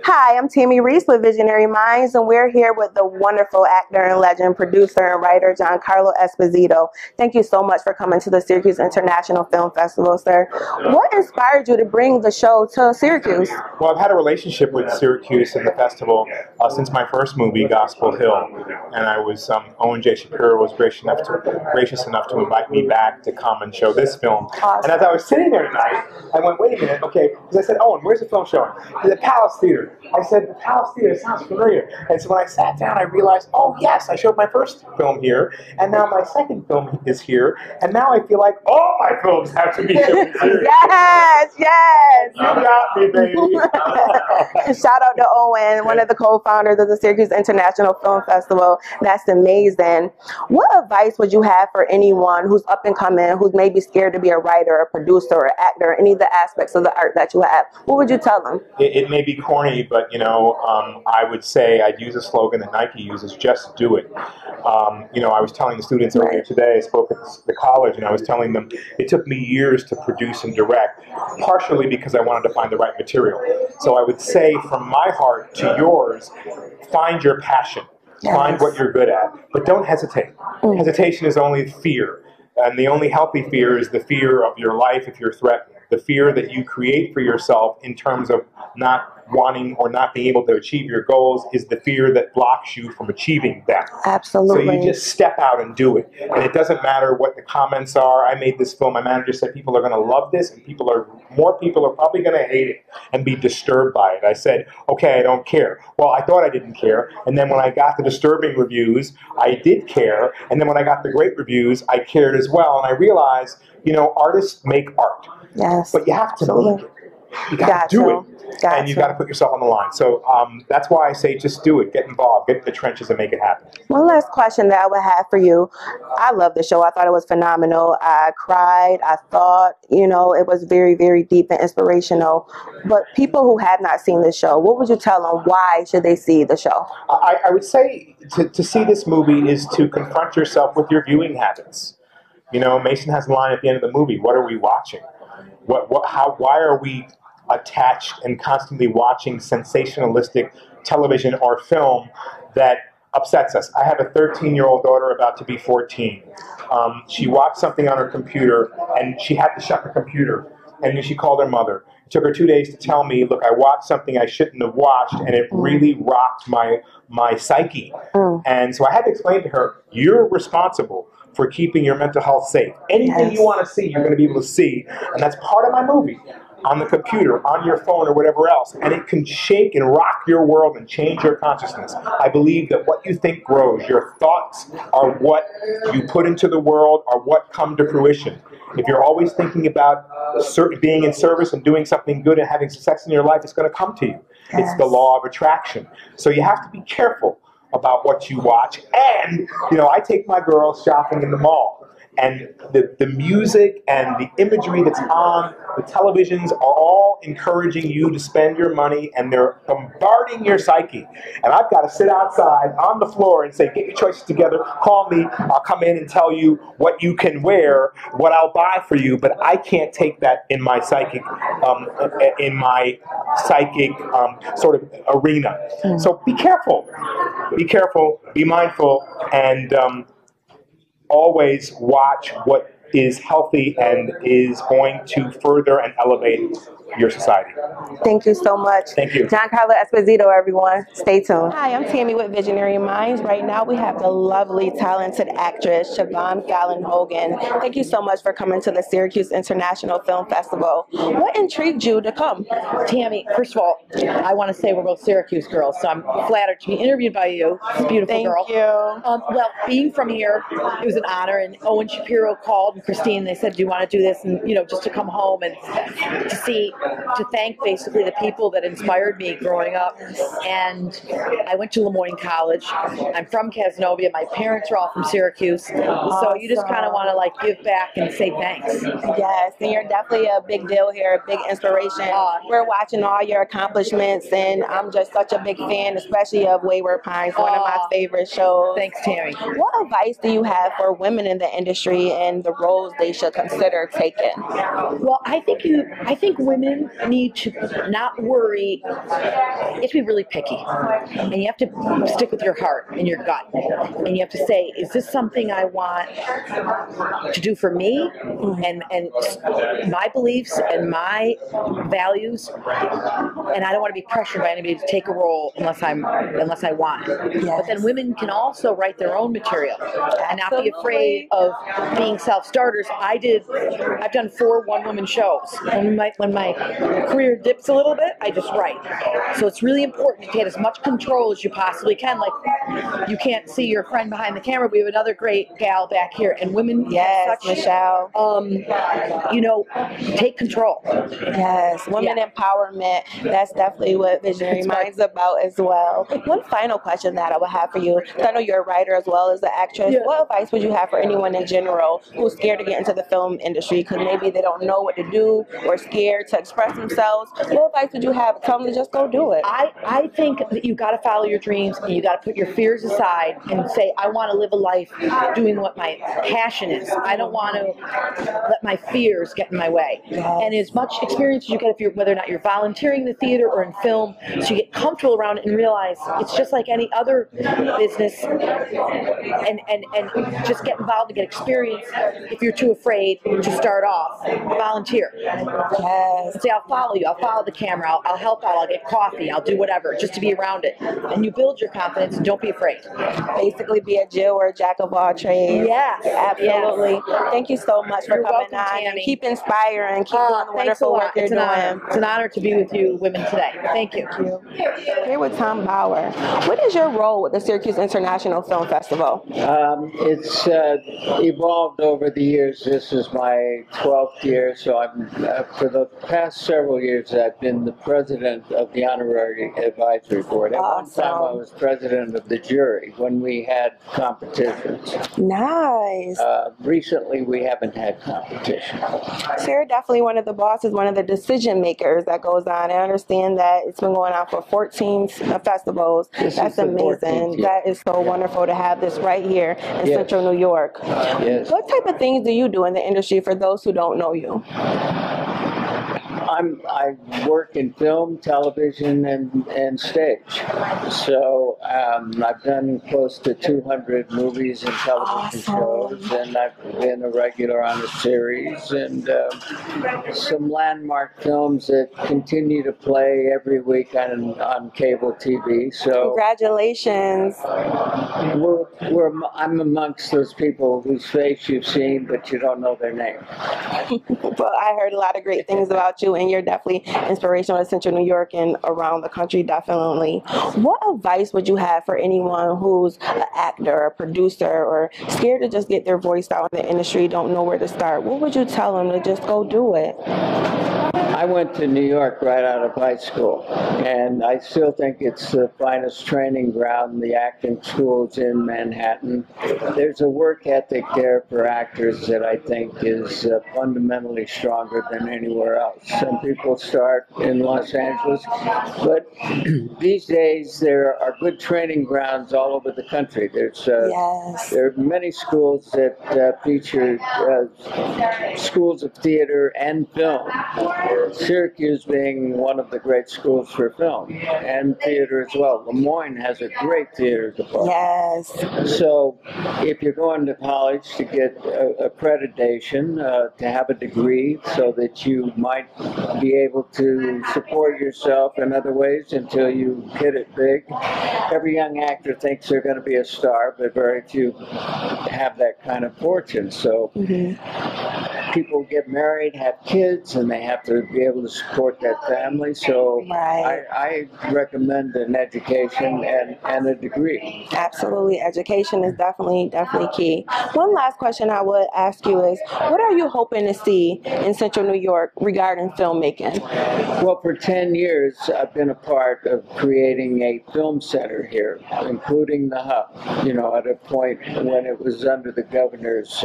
Hi, I'm Tammy Reese with Visionary Minds, and we're here with the wonderful actor and legend, producer and writer, Giancarlo Esposito. Thank you so much for coming to the Syracuse International Film Festival, sir. What inspired you to bring the show to Syracuse? Well, I've had a relationship with Syracuse and the festival since my first movie, Gospel Hill, and I was Owen J. Shapiro was gracious enough to invite me back to come and show this film. Awesome. And as I was sitting there tonight, I went, wait a minute, okay, because I said, Owen, where's the film showing? The Palace Theater. I said, the Palace Theater sounds familiar. And so when I sat down, I realized, oh yes, I showed my first film here, and now my second film is here, and now I feel like all my films have to be shown here. Yes, yes. You got me, baby. Shout out to Owen, one of the co-founders of the Syracuse International Film Festival. That's amazing. What advice would you have for anyone who's up and coming, who's maybe scared to be a writer, a producer, or actor, any of the aspects of the art that you have? What would you tell them? It may be corny, but I would say I'd use a slogan that Nike uses: just do it. I was telling the students earlier today, I spoke at the college, and I was telling them it took me years to produce and direct, partially because I wanted to find the right material. So I would say, from my heart to yours, find your passion. Yes. Find what you're good at, but don't hesitate. Hesitation is only fear, and the only healthy fear is the fear of your life if you're threatened. The fear that you create for yourself in terms of not wanting or not being able to achieve your goals is the fear that blocks you from achieving them. Absolutely. So you just step out and do it. And it doesn't matter what the comments are. I made this film. My manager said people are going to love this, and more people are probably going to hate it and be disturbed by it. I said, okay, I don't care. Well, I thought I didn't care. And then when I got the disturbing reviews, I did care. And then when I got the great reviews, I cared as well. And I realized, artists make art. Yes. But you have to make it. You got to do it. And you got to put yourself on the line. So that's why I say just do it. Get involved. Get in the trenches and make it happen. One last question that I would have for you. I love the show. I thought it was phenomenal. I cried. I thought, it was very, very deep and inspirational. But people who have not seen the show, what would you tell them? Why should they see the show? I would say to see this movie is to confront yourself with your viewing habits. Mason has a line at the end of the movie. What are we watching? Why are we attached and constantly watching sensationalistic television or film that upsets us? I have a 13-year-old daughter about to be 14. She watched something on her computer, and she had to shut the computer. And then she called her mother. It took her 2 days to tell me, look, I watched something I shouldn't have watched, and it really rocked my psyche. And so I had to explain to her, you're responsible for keeping your mental health safe. Anything you want to see, you're going to be able to see. And that's part of my movie. On the computer, on your phone, or whatever else, and it can shake and rock your world and change your consciousness. I believe that what you think grows. Your thoughts are what you put into the world, are what come to fruition. If you're always thinking about being in service and doing something good and having success in your life, it's going to come to you. Yes. It's the law of attraction. So you have to be careful about what you watch. And, I take my girls shopping in the mall. And the music and the imagery that's on the televisions are all encouraging you to spend your money, and they're bombarding your psyche. And I've got to sit outside on the floor and say, get your choices together, call me, I'll come in and tell you what you can wear, what I'll buy for you, but I can't take that in my psychic, sort of arena. So be careful, be mindful, and always watch what is healthy and is going to further and elevate your society. Thank you so much. Thank you. Giancarlo Esposito, everyone. Stay tuned. Hi, I'm Tammy with Visionary Minds. Right now we have the lovely, talented actress, Siobhan Fallon Hogan. Thank you so much for coming to the Syracuse International Film Festival. What intrigued you to come? Tammy, first of all, I want to say we're both Syracuse girls, so I'm flattered to be interviewed by you. It's a beautiful girl. Thank you. Well, being from here, it was an honor, and Owen Shapiro called, and Christine, they said, do you want to do this? And, just to come home and to thank basically the people that inspired me growing up. And I went to Lemoyne College. I'm from Casanova. My parents are all from Syracuse. So you just kind of want to give back and say thanks. Yes, and you're definitely a big deal here, a big inspiration. We're watching all your accomplishments, and I'm just such a big fan, especially of Wayward Pines, one of my favorite shows. Thanks, Tammy. What advice do you have for women in the industry and the roles they should consider taking? Well, I think women women need to not worry. You have to be really picky, and you have to stick with your heart and your gut, and you have to say, is this something I want to do for me and my beliefs and my values, and I don't want to be pressured by anybody to take a role unless I want it. Yes. But then women can also write their own material and not be afraid of being self-starters. I've done 4 one-woman shows. When my career dips a little bit, I just write. So it's really important to get as much control as you possibly can. Like, you can't see your friend behind the camera. We have another great gal back here, and women have such, Michelle. take control. Yes, women empowerment. That's definitely what Visionary Minds is about as well. One final question that I would have for you, 'cause I know you're a writer as well as an actress. Yeah. What advice would you have for anyone in general who's scared to get into the film industry because maybe they don't know what to do or scared to express themselves? What advice would you have? Tell them to just go do it. I think that you got to follow your dreams, and you got to put your fears aside and say, I want to live a life doing what my passion is. I don't want to let my fears get in my way. And as much experience as you get, whether or not you're volunteering in the theater or in film, so you get comfortable around it and realize it's just like any other business, and just get involved and get experience. If you're too afraid to start off, volunteer. Yes. Say, I'll follow you, I'll follow the camera, I'll help out, I'll get coffee, I'll do whatever, just to be around it. And you build your confidence, and don't be afraid. Basically be a Jill or a jack of all trades. Yes. Absolutely. Yes. Thank you so much for You're coming welcome, on. Tammy. And keep inspiring, keep doing the Thanks a wonderful lot. work you're It's an honor. doing. It's an honor to be with you women today. Thank you. Here with Tom Bauer. What is your role with the Syracuse International Film Festival? It's evolved over the years. This is my 12th year, so I'm for the past several years I've been the president of the honorary advisory board. At one time I was president of the jury when we had competitions. Nice. Recently we haven't had competition. So you're definitely one of the bosses, one of the decision makers that goes on. I understand that it's been going on for 14 festivals. That's amazing. That is so wonderful to have this right here in Central New York. Yes. What type of things do you do in the industry for those who don't know you? I work in film, television, and stage. So I've done close to 200 movies and television shows, and I've been a regular on a series, and some landmark films that continue to play every week on cable TV. So congratulations. I'm amongst those people whose face you've seen, but you don't know their name. Well, I heard a lot of great things about you, and you're definitely inspirational in Central New York and around the country, definitely. What advice would you have for anyone who's an actor, a producer, or scared to just get their voice out in the industry, don't know where to start? What would you tell them to just go do it? I went to New York right out of high school, and I still think it's the finest training ground, the acting schools in Manhattan. There's a work ethic there for actors that I think is fundamentally stronger than anywhere else. Some people start in Los Angeles, but these days there are good training grounds all over the country. There are many schools that feature schools of theater and film. Syracuse being one of the great schools for film and theater as well. Lemoyne has a great theater department. Yes. So if you're going to college to get accreditation, to have a degree so that you might be able to support yourself in other ways until you hit it big. Every young actor thinks they're going to be a star, but very few have that kind of fortune. So people get married, have kids, and they have to be able to support that family. So I recommend an education and a degree. Absolutely. Education is definitely key. One last question I would ask you is, what are you hoping to see in Central New York regarding filmmaking? Well, for 10 years, I've been a part of creating a film center here, including the Hub, at a point when it was under the governor's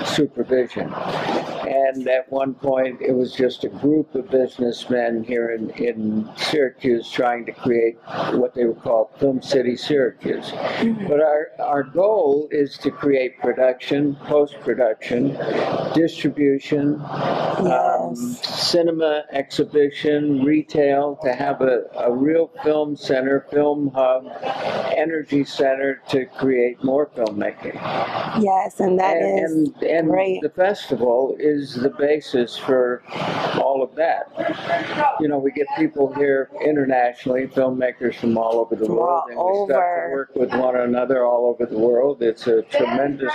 supervision. And at one point, it was just a group of businessmen here in Syracuse trying to create what they would call Film City Syracuse. But our goal is to create production, post-production, distribution, cinema exhibition, retail, to have a real film center, film hub, energy center to create more filmmaking. Yes, and that is and great. the festival is the basis for all of that. You know, we get people here internationally, filmmakers from all over the world, and we start to work with one another all over the world. It's a tremendous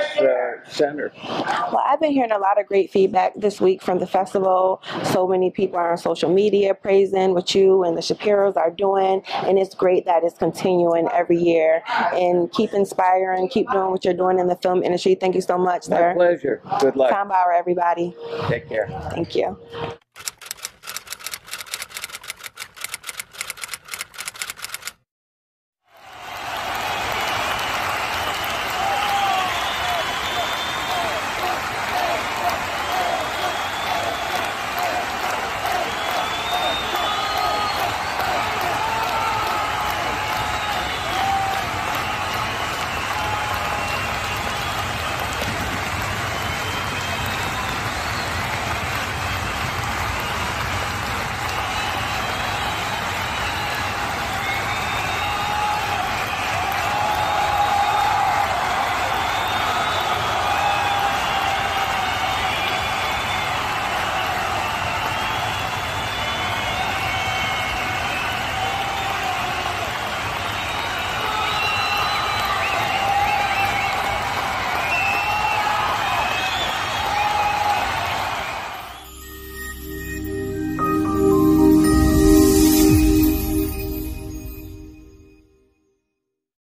center. Well, I've been hearing a lot of great feedback this week from the festival. So many people are on social media praising what you and the Shapiros are doing, and it's great that it's continuing every year. And keep inspiring, keep doing what you're doing in the film industry. Thank you so much, sir. My pleasure. Good luck. Tom Bauer, everybody. Take care. Thank you.